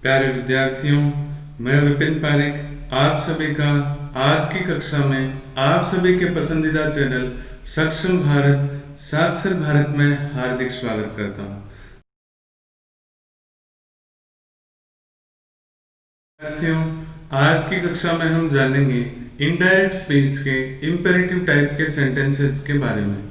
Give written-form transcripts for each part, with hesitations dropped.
प्यारे विद्यार्थियों, मैं विपिन पारिक आप सभी का आज की कक्षा में आप सभी के पसंदीदा चैनल सक्षम भारत साक्षर भारत में हार्दिक स्वागत करता हूं। विद्यार्थियों, आज की कक्षा में हम जानेंगे इनडायरेक्ट स्पीच के इंपेरेटिव टाइप के सेंटेंसेस के बारे में।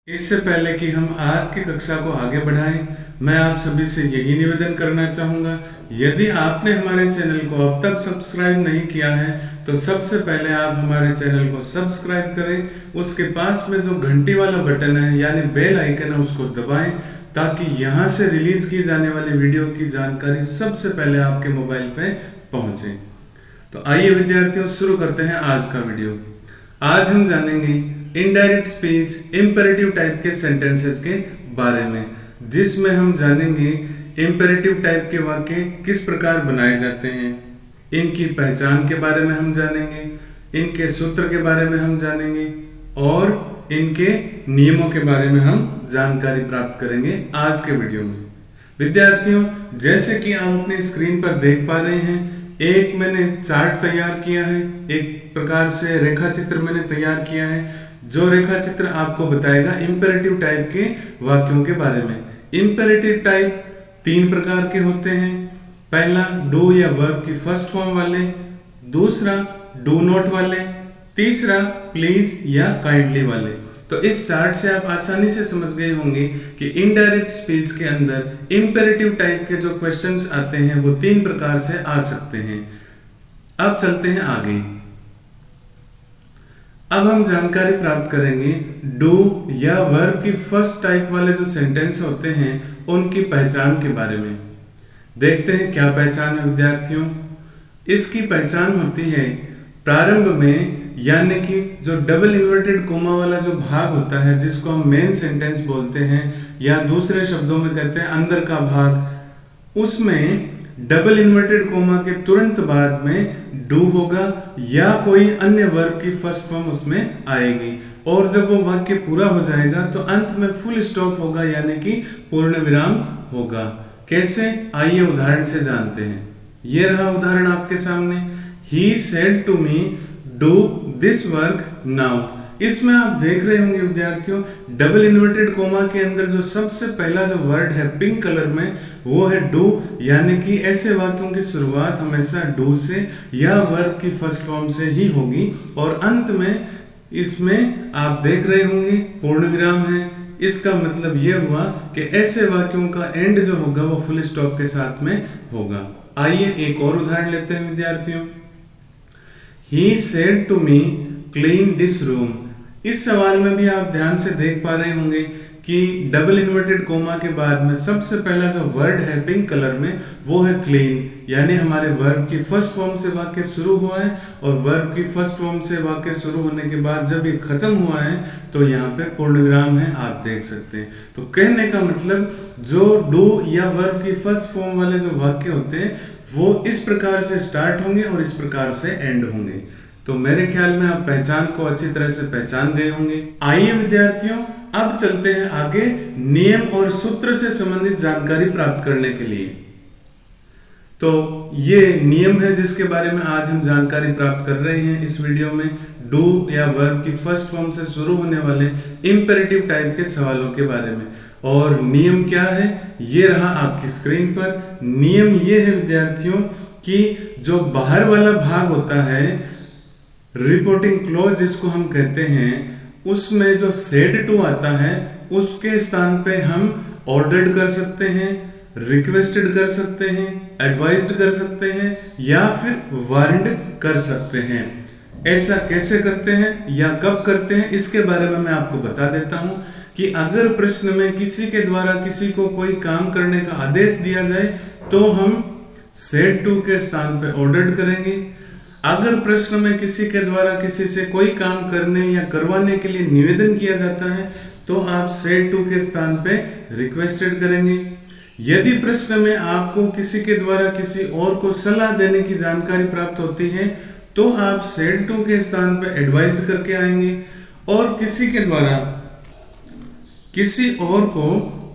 इससे पहले कि हम आज की कक्षा को आगे बढ़ाएं, मैं आप सभी से यही निवेदन करना चाहूँगा, यदि आपने हमारे चैनल को अब तक सब्सक्राइब नहीं किया है तो सबसे पहले आप हमारे चैनल को सब्सक्राइब करें। उसके पास में जो घंटी वाला बटन है यानी बेल आइकन है उसको दबाएं, ताकि यहाँ से रिलीज की जाने वाली वीडियो की जानकारी सबसे पहले आपके मोबाइल पे पहुँचे। तो आइए विद्यार्थियों, शुरू करते हैं आज का वीडियो। आज हम जानेंगे इनडायरेक्ट स्पीच इंपेरेटिव टाइप के सेंटेंसेस के बारे में, जिसमें हम जानेंगे इंपेरेटिव टाइप के वाक्य किस प्रकार बनाए जाते हैं, इनकी पहचान के बारे में हम जानेंगे, इनके सूत्र के बारे में हम जानेंगे और इनके नियमों के बारे में हम जानकारी प्राप्त करेंगे आज के वीडियो में। विद्यार्थियों, जैसे कि आप अपनी स्क्रीन पर देख पा रहे हैं, एक मैंने चार्ट तैयार किया है, एक प्रकार से रेखा चित्र मैंने तैयार किया है, जो रेखा चित्र आपको बताएगा इंपेरेटिव टाइप के वाक्यों के बारे में। इंपेरेटिव टाइप तीन प्रकार के होते हैं। पहला डू या वर्ब की फर्स्ट फॉर्म वाले, दूसरा डू नॉट वाले, तीसरा प्लीज या काइंडली वाले। तो इस चार्ट से आप आसानी से समझ गए होंगे कि इनडायरेक्ट स्पीच के अंदर इंपेरेटिव टाइप के जो क्वेश्चंस आते हैं वो तीन प्रकार से आ सकते हैं। अब चलते हैं आगे। अब हम जानकारी प्राप्त करेंगे डू या वर्ब की फर्स्ट टाइप वाले जो सेंटेंस होते हैं उनकी पहचान के बारे में। देखते हैं क्या पहचान है विद्यार्थियों। इसकी पहचान होती है प्रारंभ में, यानी कि जो डबल इन्वर्टेड कोमा वाला जो भाग होता है जिसको हम मेन सेंटेंस बोलते हैं या दूसरे शब्दों में कहते हैं अंदर का भाग, उसमें डबल इन्वर्टेड कोमा के तुरंत बाद में डू होगा या कोई अन्य वर्ब की फर्स्ट फॉर्म उसमें आएगी, और जब वो वाक्य पूरा हो जाएगा तो अंत में फुल स्टॉप होगा यानी कि पूर्ण विराम होगा। कैसे, आइए उदाहरण से जानते हैं। ये रहा उदाहरण आपके सामने। He said to me do this work now. इसमें आप देख रहे होंगे विद्यार्थियों, डबल इन्वर्टेड कोमा के अंदर जो सबसे पहला जो वर्ड है पिंक कलर में वो है डू, यानी कि ऐसे वाक्यों की शुरुआत हमेशा डू से या वर्ब की फर्स्ट फॉर्म से ही होगी, और अंत में इसमें आप देख रहे होंगे पूर्ण विराम है। इसका मतलब ये हुआ कि ऐसे वाक्यों का एंड जो होगा वो फुल स्टॉप के साथ में होगा। आइए एक और उदाहरण लेते हैं विद्यार्थियों। He said to me clean this room। इस सवाल में भी आप ध्यान से देख पा रहे होंगे कि डबल इन्वर्टेड कोमा के बाद में सबसे पहला जो वर्ड है पिंक कलर में वो है क्लीन, यानी हमारे वर्ब की फर्स्ट फॉर्म से वाक्य शुरू हुआ है, और वर्ब की फर्स्ट फॉर्म से वाक्य शुरू होने के बाद जब ये खत्म हुआ है तो यहाँ पे पूर्ण विराम है, आप देख सकते हैं। तो कहने का मतलब जो डू या वर्ब की फर्स्ट फॉर्म वाले जो वाक्य होते हैं वो इस प्रकार से स्टार्ट होंगे और इस प्रकार से एंड होंगे। तो मेरे ख्याल में आप पहचान को अच्छी तरह से पहचान गए होंगे। आइए विद्यार्थियों, अब चलते हैं आगे नियम और सूत्र से संबंधित जानकारी प्राप्त करने के लिए। तो ये नियम है जिसके बारे में आज हम जानकारी प्राप्त कर रहे हैं इस वीडियो में, डू या वर्ब की फर्स्ट फॉर्म से शुरू होने वाले इंपेरेटिव टाइप के सवालों के बारे में। और नियम क्या है, ये रहा आपकी स्क्रीन पर। नियम ये है विद्यार्थियों कि जो बाहर वाला भाग होता है रिपोर्टिंग क्लॉज जिसको हम कहते हैं, उसमें जो सेड टू आता है उसके स्थान पे हम ऑर्डर्ड कर सकते हैं, रिक्वेस्टेड कर सकते हैं, एडवाइज्ड कर सकते हैं या फिर वारंट कर सकते हैं। ऐसा कैसे करते हैं या कब करते हैं इसके बारे में मैं आपको बता देता हूं कि अगर प्रश्न में किसी के द्वारा किसी को कोई काम करने का आदेश दिया जाए तो हम सेड टू के स्थान पे ऑर्डर्ड करेंगे। अगर प्रश्न में किसी के द्वारा किसी से कोई काम करने या करवाने के लिए निवेदन किया जाता है तो आप सेड टू के स्थान पे रिक्वेस्टेड करेंगे। यदि प्रश्न में आपको किसी के द्वारा किसी और को सलाह देने की जानकारी प्राप्त होती है तो आप सेड टू के स्थान पे एडवाइज्ड करके आएंगे, और किसी के द्वारा किसी और को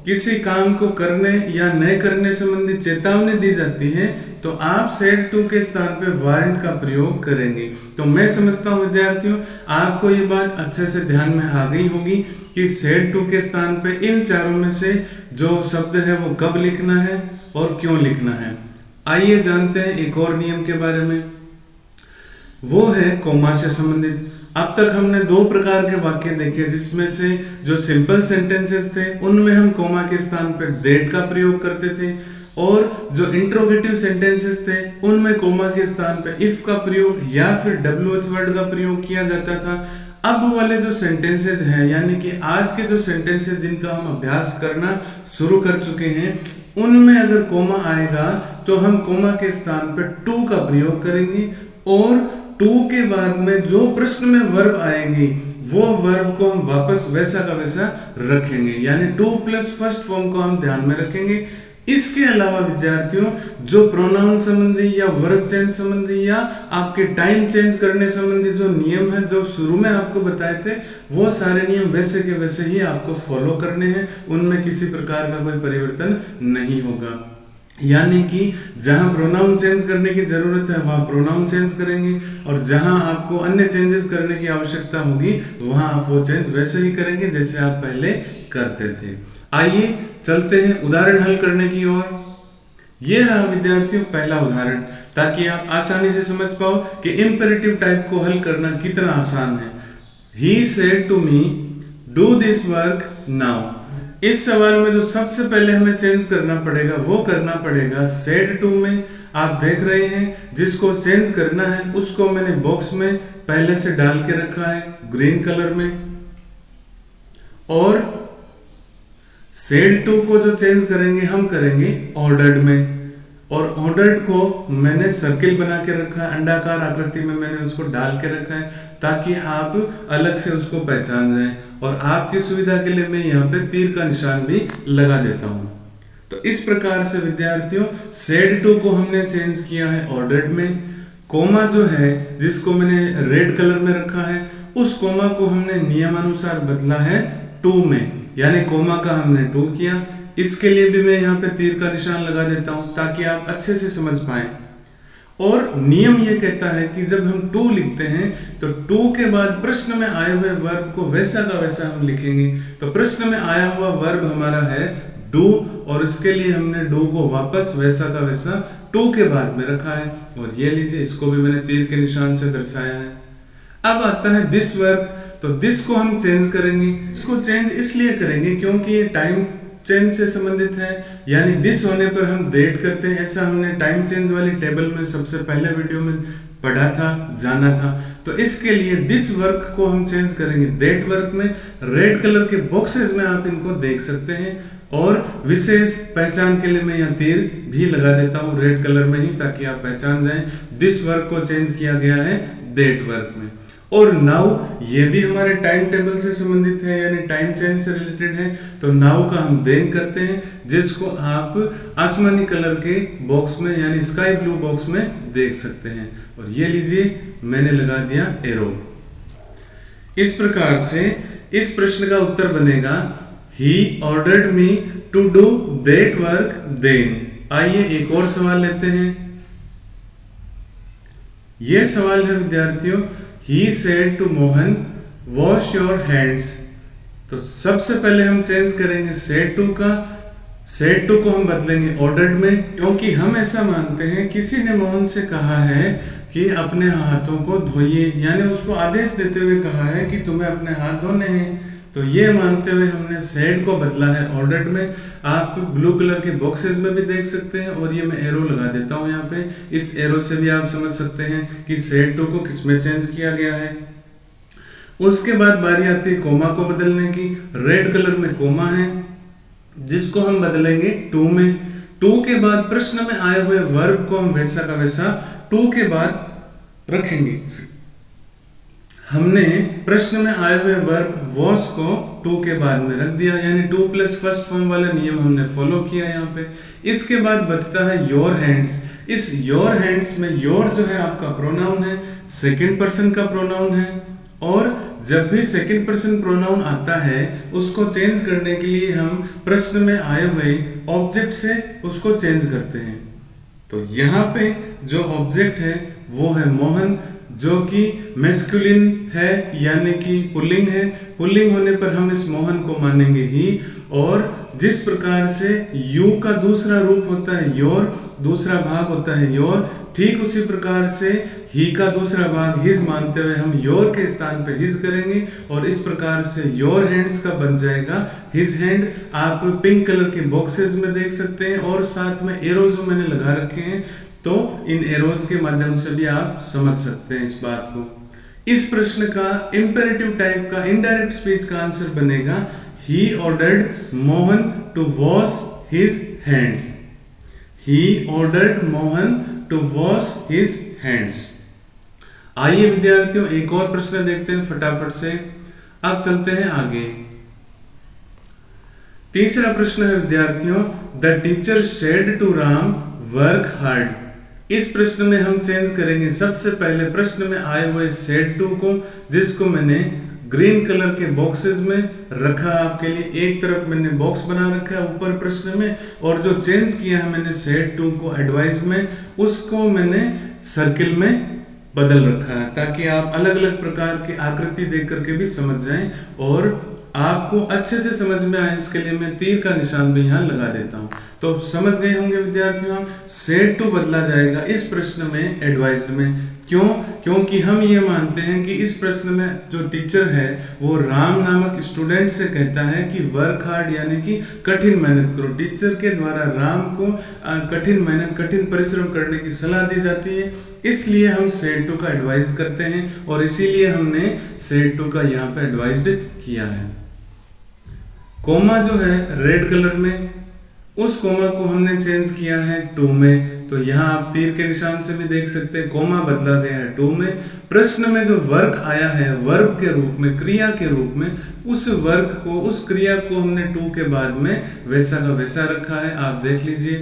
किसी काम को करने या न करने संबंधी चेतावनी दी जाती है तो आप सेड टू के स्थान पे वारंट का प्रयोग करेंगे। तो मैं समझता हूँ विद्यार्थियों आपको ये बात अच्छे से ध्यान में आ गई होगी कि सेड टू के स्थान पे इन चारों में से जो शब्द है वो कब लिखना है और क्यों लिखना है। आइए जानते हैं एक और नियम के बारे में, वो है कोमा से संबंधित। अब तक हमने दो प्रकार के वाक्य देखे जिसमें से जो सिंपल सेंटेंसेस थे उनमें हम कोमा के स्थान पर दैट का प्रयोग करते थे और जो इंट्रोगेटिव सेंटेंसेस थे उनमें कोमा के स्थान पर इफ का प्रयोग या फिर WH वर्ड का प्रयोग किया जाता था। अब वाले जो सेंटेंसेस हैं यानी कि आज के जो सेंटेंसेस जिनका हम अभ्यास करना शुरू कर चुके हैं उनमें अगर कोमा आएगा तो हम कोमा के स्थान पर टू का प्रयोग करेंगे और टू के बाद में जो प्रश्न में वर्ब आएंगी वो वर्ब को हम वापस वैसा का वैसा रखेंगे, यानी टू प्लस फर्स्ट फॉर्म को हम ध्यान में रखेंगे। इसके अलावा विद्यार्थियों जो प्रोनाउन संबंधी या वर्ब चेंज संबंधी या आपके टाइम चेंज करने संबंधी जो नियम है जो शुरू में आपको बताए थे वो सारे नियम वैसे के वैसे ही आपको फॉलो करने हैं, उनमें किसी प्रकार का कोई परिवर्तन नहीं होगा। यानी कि जहां प्रोनाउन चेंज करने की जरूरत है वहां प्रोनाउन चेंज करेंगे और जहां आपको अन्य चेंजेस करने की आवश्यकता होगी वहां आप वो चेंज वैसे ही करेंगे जैसे आप पहले करते थे। आइए चलते हैं उदाहरण हल करने की ओर। ये रहा विद्यार्थियों पहला उदाहरण, ताकि आप आसानी से समझ पाओ कि इंपेरेटिव टाइप को हल करना कितना आसान है। He said to me, do this work now। इस सवाल में जो सबसे पहले हमें चेंज करना पड़ेगा वो करना पड़ेगा सेड टू में। आप देख रहे हैं जिसको चेंज करना है उसको मैंने बॉक्स में पहले से डाल के रखा है ग्रीन कलर में, और सेड टू को जो चेंज करेंगे हम करेंगे ऑर्डर्ड में, और ऑर्डर्ड को मैंने सर्किल बना के रखा है, अंडाकार आकृति में मैंने उसको डाल के रखा है ताकि आप अलग से उसको पहचान जाएं। और आपकी सुविधा के लिए मैं यहाँ पे तीर का निशान भी लगा देता हूँ। तो इस प्रकार से विद्यार्थियों सेड टू को हमने चेंज किया है ऑर्डर्ड में। कोमा जो है जिसको मैंने रेड कलर में रखा है उस कोमा को हमने नियमानुसार बदला है टू में, यानी कोमा का हमने टू किया। इसके लिए भी मैं यहाँ पे तीर का निशान लगा देता हूँ ताकि आप अच्छे से समझ पाएं। और नियम ये कहता है कि जब हम टू लिखते हैं तो टू के बाद प्रश्न में आए हुए वर्ब को वैसा का वैसा हम लिखेंगे। तो प्रश्न में आया हुआ वर्ब हमारा है डू और इसके लिए हमने डू को वापस वैसा का वैसा टू के बाद में रखा है। और ये लीजिए इसको भी मैंने तीर के निशान से दर्शाया है। अब आता है दिस वर्ब, तो दिस को हम चेंज करेंगे। इसको चेंज इसलिए करेंगे क्योंकि ये टाइम चेंज से संबंधित है, यानी दिस होने पर हम दैट करते हैं। ऐसा हमने टाइम चेंज वाली टेबल में सबसे पहले वीडियो में पढ़ा था, जाना था। तो इसके लिए दिस वर्क को हम चेंज करेंगे दैट वर्क में। रेड कलर के बॉक्सेस में आप इनको देख सकते हैं और विशेष पहचान के लिए मैं यहाँ तीर भी लगा देता हूँ रेड कलर में ही ताकि आप पहचान जाएं दिस वर्क को चेंज किया गया है दैट वर्क में। और नाउ ये भी हमारे टाइम टेबल से संबंधित है, यानी टाइम चेंज से रिलेटेड है। तो नाउ का हम देन करते हैं जिसको आप आसमानी कलर के बॉक्स में यानी स्काई ब्लू बॉक्स में देख सकते हैं। और ये लीजिए मैंने लगा दिया एरो। इस प्रकार से इस प्रश्न का उत्तर बनेगा He ordered me to do that work then। आइए एक और सवाल लेते हैं। यह सवाल है विद्यार्थियों He said to Mohan, wash your hands। तो सबसे पहले हम चेंज करेंगे said to का। said to को हम बदलेंगे ordered में, क्योंकि हम ऐसा मानते हैं किसी ने मोहन से कहा है कि अपने हाथों को धोइए, यानी उसको आदेश देते हुए कहा है कि तुम्हें अपने हाथ धोने हैं। तो ये मानते हुए हमने said को बदला है ordered में। आप ब्लू कलर के बॉक्सेस में भी देख सकते हैं और ये मैं एरो लगा देता हूँ यहाँ पे। इस एरो से भी आप समझ सकते हैं कि said to को किसमें चेंज किया गया है। उसके बाद बारी आती है कोमा को बदलने की। रेड कलर में कोमा है जिसको हम बदलेंगे टू में। टू के बाद प्रश्न में आए हुए वर्ब को हम वैसा का वैसा टू के बाद रखेंगे। हमने प्रश्न में आए हुए वर्ब वॉश को टू के बाद में रख दिया, यानी टू प्लस फर्स्ट फॉर्म वाला नियम हमने फॉलो किया यहाँ पे। इसके बाद बचता है योर हैंड्स। इस योर हैंड्स में योर जो है आपका प्रोनाउन है, सेकंड पर्सन का प्रोनाउन है। और जब भी सेकंड पर्सन प्रोनाउन आता है उसको चेंज करने के लिए हम प्रश्न में आए हुए ऑब्जेक्ट से उसको चेंज करते हैं। तो यहाँ पे जो ऑब्जेक्ट है वो है मोहन, जो कि मैस्कुलिन है यानी कि पुल्लिंग है। पुल्लिंग होने पर हम इस मोहन को मानेंगे ही। और जिस प्रकार से यू का दूसरा रूप होता है योर, दूसरा भाग होता है योर, ठीक उसी प्रकार से ही का दूसरा भाग हिज मानते हुए हम योर के स्थान पे हिज करेंगे और इस प्रकार से योर हैंड्स का बन जाएगा हिज हैंड। आप पिंक कलर के बॉक्सेस में देख सकते हैं और साथ में एरोज मैंने लगा रखे हैं, तो इन एरोज के माध्यम से भी आप समझ सकते हैं इस बात को। इस प्रश्न का इंपेरेटिव टाइप का इनडायरेक्ट स्पीच का आंसर बनेगा He ordered Mohan to wash his hands. He ordered Mohan to wash his hands. आइए विद्यार्थियों एक और प्रश्न देखते हैं फटाफट से। अब चलते हैं आगे। तीसरा प्रश्न है विद्यार्थियों, The teacher said to Ram, work hard. इस प्रश्न में हम चेंज करेंगे सबसे पहले प्रश्न में आए हुए said to को, जिसको मैंने ग्रीन कलर के बॉक्सेस में रखा आपके लिए। एक तरफ मैंने बॉक्स बना रखा है ऊपर प्रश्न में, और जो चेंज किया है मैंने सेड टू को एडवाइस में, उसको मैंने सर्किल में बदल रखा है ताकि आप अलग अलग प्रकार की आकृति देख करके भी समझ जाएं और आपको अच्छे से समझ में आए। इसके लिए मैं तीर का निशान भी यहाँ लगा देता हूँ। तो समझ गए होंगे विद्यार्थियों, सेड टू बदला जाएगा इस प्रश्न में एडवाइज्ड में। क्यों? क्योंकि हम ये मानते हैं कि इस प्रश्न में जो टीचर है वो राम नामक स्टूडेंट से कहता है कि वर्क हार्ड यानी कि कठिन मेहनत करो। टीचर के द्वारा राम को कठिन मेहनत, कठिन परिश्रम करने की सलाह दी जाती है, इसलिए हम सेड टू का एडवाइज करते हैं और इसीलिए हमने सेड टू का यहाँ पे एडवाइज्ड किया है। कोमा जो है रेड कलर में, उस कोमा को हमने चेंज किया है टू में। तो यहाँ आप तीर के निशान से भी देख सकते हैं कोमा बदला गया है टू में। प्रश्न में जो वर्क आया है वर्ब के रूप में, क्रिया के रूप में, उस वर्क को, उस क्रिया को हमने टू के बाद में वैसा का वैसा रखा है, आप देख लीजिए।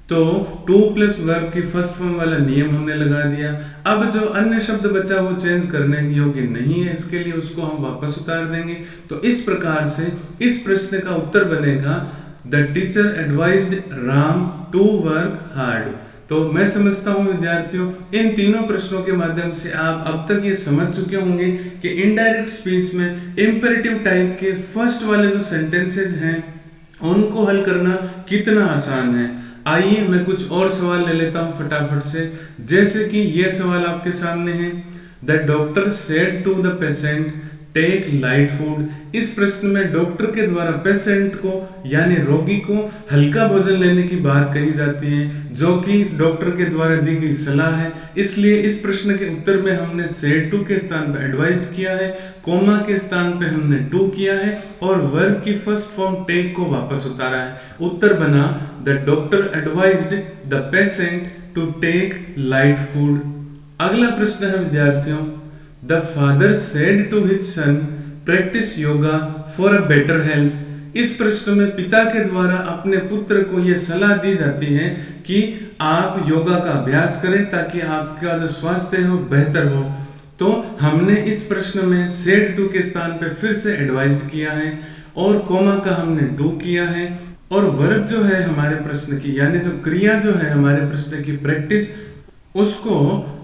तो टू प्लस वर्ब की फर्स्ट फॉर्म वाला नियम हमने लगा दिया। अब जो अन्य शब्द बचा वो चेंज करने योग्य नहीं है, इसके लिए उसको हम वापस उतार देंगे। तो इस प्रकार से इस प्रश्न का उत्तर बनेगा The teacher advised Ram to work hard। तो मैं समझता हूँ विद्यार्थियों इन तीनों प्रश्नों के माध्यम से आप अब तक ये समझ चुके होंगे कि इनडायरेक्ट स्पीच में इंपेरेटिव टाइप के फर्स्ट वाले जो सेंटेंसेज हैं उनको हल करना कितना आसान है। आइए मैं कुछ और सवाल ले लेता हूँ फटाफट से। जैसे कि ये सवाल आपके सामने है, the doctor said to the patient take light food. इस प्रश्न में डॉक्टर के द्वारा पेशेंट को यानी रोगी को हल्का भोजन लेने की बात कही जाती है, जो कि डॉक्टर के द्वारा दी गई सलाह है। इसलिए इस प्रश्न के उत्तर में हमने सेड टू के स्थान पर एडवाइज्ड किया है, कोमा के स्थान पे हमने टू किया है और वर्ब की फर्स्ट फॉर्म टेक को वापस उतारा है। उत्तर बना the doctor advised the patient to take light food. अगला प्रश्न है विद्यार्थियों, the father said to his son practice yoga for a better health. इस प्रश्न में पिता के द्वारा अपने पुत्र को यह सलाह दी जाती है कि आप योगा का अभ्यास करें ताकि आपका जो स्वास्थ्य हो बेहतर हो। तो हमने इस प्रश्न में सेड टू के स्थान पे फिर से एडवाइज्ड किया है और कोमा का हमने डू किया है और वर्ब जो है हमारे प्रश्न की यानी जो क्रिया जो है हमारे प्रश्न की प्रैक्टिस, उसको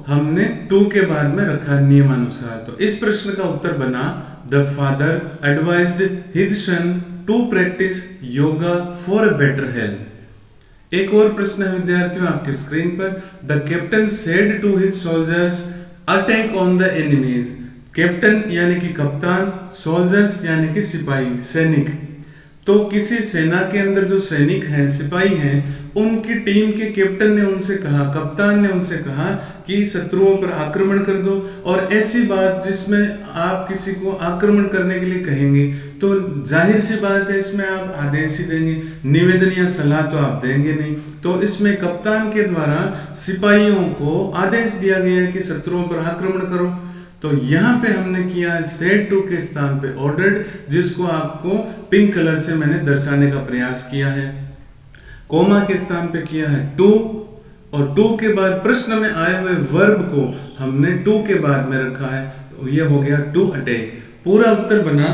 हमने टू के बाद में रखा नियमानुसार। तो इस प्रश्न का उत्तर बना the father advised his son to practice yoga for a better health. एक और प्रश्न है विद्यार्थियों आपके स्क्रीन पर, the captain said to his soldiers attack on the enemies. Captain यानी कि कप्तान, सोल्जर्स यानी कि सिपाही, सैनिक। तो किसी सेना के अंदर जो सैनिक हैं, सिपाही हैं, उनकी टीम के कैप्टन ने उनसे कहा, कप्तान ने उनसे कहा कि शत्रुओं पर आक्रमण कर दो। और ऐसी बात जिसमें आप किसी को आक्रमण करने के लिए कहेंगे तो जाहिर सी बात है इसमें आप आदेश ही देंगे, निवेदन या सलाह तो आप देंगे नहीं। तो इसमें कप्तान के द्वारा सिपाहियों को आदेश दिया गया है कि शत्रुओं पर आक्रमण करो। तो यहाँ पे हमने किया है सेड टू के स्थान पे ऑर्डर्ड, जिसको आपको पिंक कलर से मैंने दर्शाने का प्रयास किया है। कोमा के स्थान पे किया है टू और टू के बाद प्रश्न में आए हुए वर्ब को हमने टू के बाद में रखा है। तो ये हो गया टू अटैक। पूरा उत्तर बना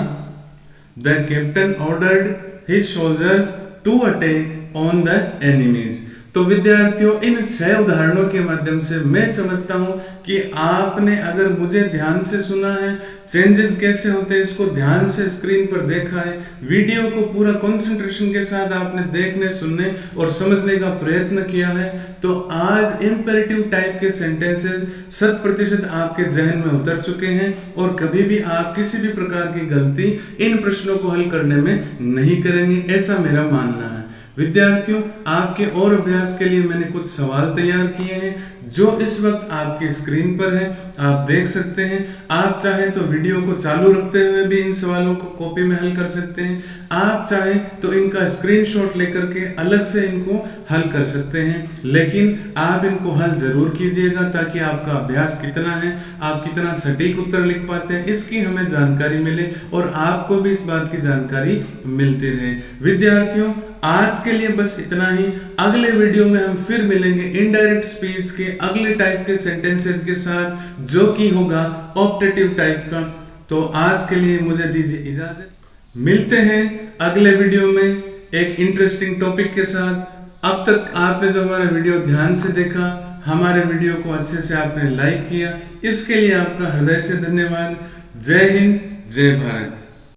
the captain ordered his soldiers to attack on the enemies. तो विद्यार्थियों, इन 6 उदाहरणों के माध्यम से मैं समझता हूं कि आपने अगर मुझे ध्यान से सुना है, चेंजेस कैसे होते हैं इसको ध्यान से स्क्रीन पर देखा है, वीडियो को पूरा कंसंट्रेशन के साथ आपने देखने, सुनने और समझने का प्रयत्न किया है, तो आज इंपेरेटिव टाइप के सेंटेंसेस 100% आपके जहन में उतर चुके हैं और कभी भी आप किसी भी प्रकार की गलती इन प्रश्नों को हल करने में नहीं करेंगे, ऐसा मेरा मानना है। विद्यार्थियों, आपके और अभ्यास के लिए मैंने कुछ सवाल तैयार किए हैं जो इस वक्त आपकी स्क्रीन पर है, आप देख सकते हैं। आप चाहें तो वीडियो को चालू रखते हुए भी इन सवालों को कॉपी में हल कर सकते हैं, आप चाहें तो इनका स्क्रीनशॉट लेकर के अलग से इनको हल कर सकते हैं, लेकिन आप इनको हल जरूर कीजिएगा ताकि आपका अभ्यास कितना है, आप कितना सटीक उत्तर लिख पाते हैं, इसकी हमें जानकारी मिले और आपको भी इस बात की जानकारी मिलती रहे। विद्यार्थियों, आज के लिए बस इतना ही। अगले वीडियो में हम फिर मिलेंगे इनडायरेक्ट स्पीच के अगले टाइप के सेंटेंसेस के साथ, जो कि होगा ऑप्टेटिव टाइप का। तो आज के लिए मुझे दीजिए इजाजत, मिलते हैं अगले वीडियो में एक इंटरेस्टिंग टॉपिक के साथ। अब तक आपने जो हमारा वीडियो ध्यान से देखा, हमारे वीडियो को अच्छे से आपने लाइक किया, इसके लिए आपका हृदय से धन्यवाद। जय हिंद, जय भारत।